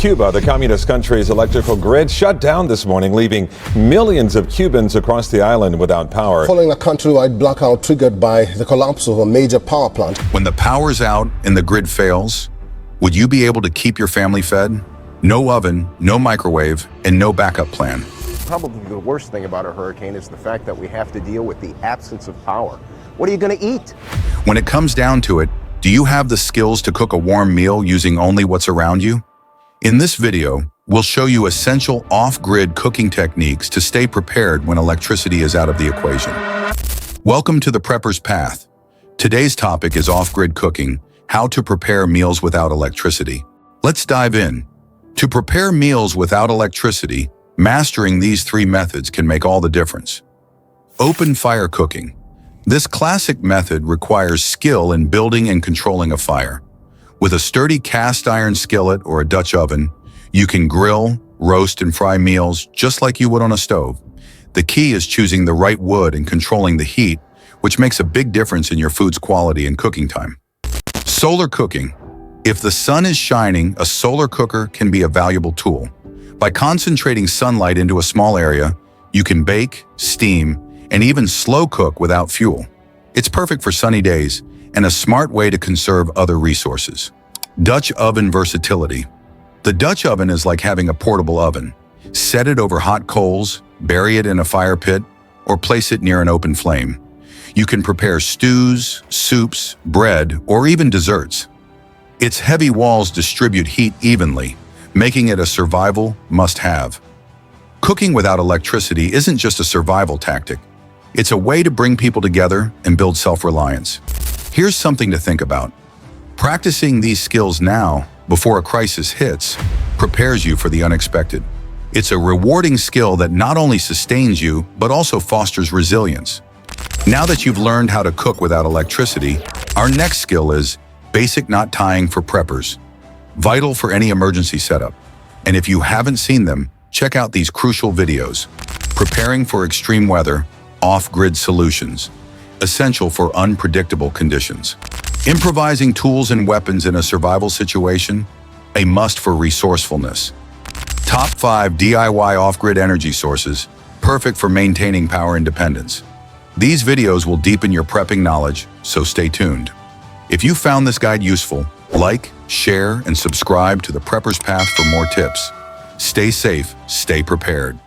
Cuba, the communist country's electrical grid shut down this morning, leaving millions of Cubans across the island without power. Following a countrywide blackout triggered by the collapse of a major power plant. When the power's out and the grid fails, would you be able to keep your family fed? No oven, no microwave, and no backup plan. Probably the worst thing about a hurricane is the fact that we have to deal with the absence of power. What are you going to eat? When it comes down to it, do you have the skills to cook a warm meal using only what's around you? In this video, we'll show you essential off-grid cooking techniques to stay prepared when electricity is out of the equation. Welcome to the Prepper's Path. Today's topic is off-grid cooking, how to prepare meals without electricity. Let's dive in. To prepare meals without electricity, mastering these three methods can make all the difference. Open fire cooking. This classic method requires skill in building and controlling a fire. With a sturdy cast iron skillet or a Dutch oven, you can grill, roast, and fry meals just like you would on a stove. The key is choosing the right wood and controlling the heat, which makes a big difference in your food's quality and cooking time. Solar cooking. If the sun is shining, a solar cooker can be a valuable tool. By concentrating sunlight into a small area, you can bake, steam, and even slow cook without fuel. It's perfect for sunny days and a smart way to conserve other resources. Dutch oven versatility. The Dutch oven is like having a portable oven. Set it over hot coals, bury it in a fire pit, or place it near an open flame. You can prepare stews, soups, bread, or even desserts. Its heavy walls distribute heat evenly, making it a survival must-have. Cooking without electricity isn't just a survival tactic. It's a way to bring people together and build self-reliance. Here's something to think about. Practicing these skills now, before a crisis hits, prepares you for the unexpected. It's a rewarding skill that not only sustains you, but also fosters resilience. Now that you've learned how to cook without electricity, our next skill is basic knot tying for preppers. Vital for any emergency setup. And if you haven't seen them, check out these crucial videos. Preparing for extreme weather, off-grid solutions. Essential for unpredictable conditions. Improvising tools and weapons in a survival situation. A must for resourcefulness. Top 5 DIY off-grid energy sources. Perfect for maintaining power independence. These videos will deepen your prepping knowledge, so stay tuned. If you found this guide useful, like, share, and subscribe to The Prepper's Path for more tips. Stay safe, stay prepared.